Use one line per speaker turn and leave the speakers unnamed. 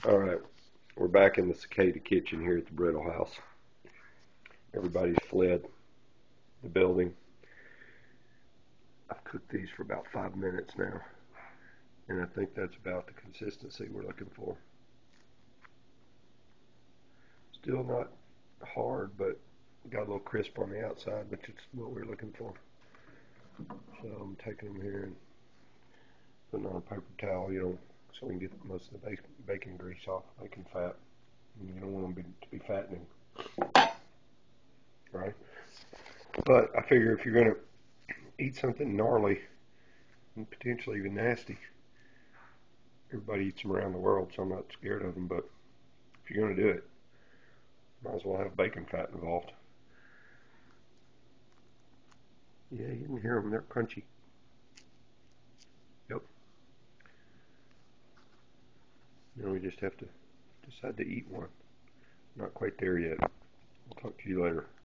Alright, we're back in the Cicada kitchen here at the Brittle House. Everybody's fled the building. I've cooked these for about 5 minutes now, and I think that's about the consistency we're looking for. Still not hard, but got a little crisp on the outside, which is what we're looking for. So I'm taking them here and putting on a paper towel, so we can get most of the bacon grease off, bacon fat. And you don't want them to be fattening, right? But I figure if you're going to eat something gnarly and potentially even nasty, everybody eats them around the world, so I'm not scared of them. But if you're going to do it, might as well have bacon fat involved. Yeah, you can hear them. They're crunchy. Yep. We just have to decide to eat one. Not quite there yet. I'll talk to you later.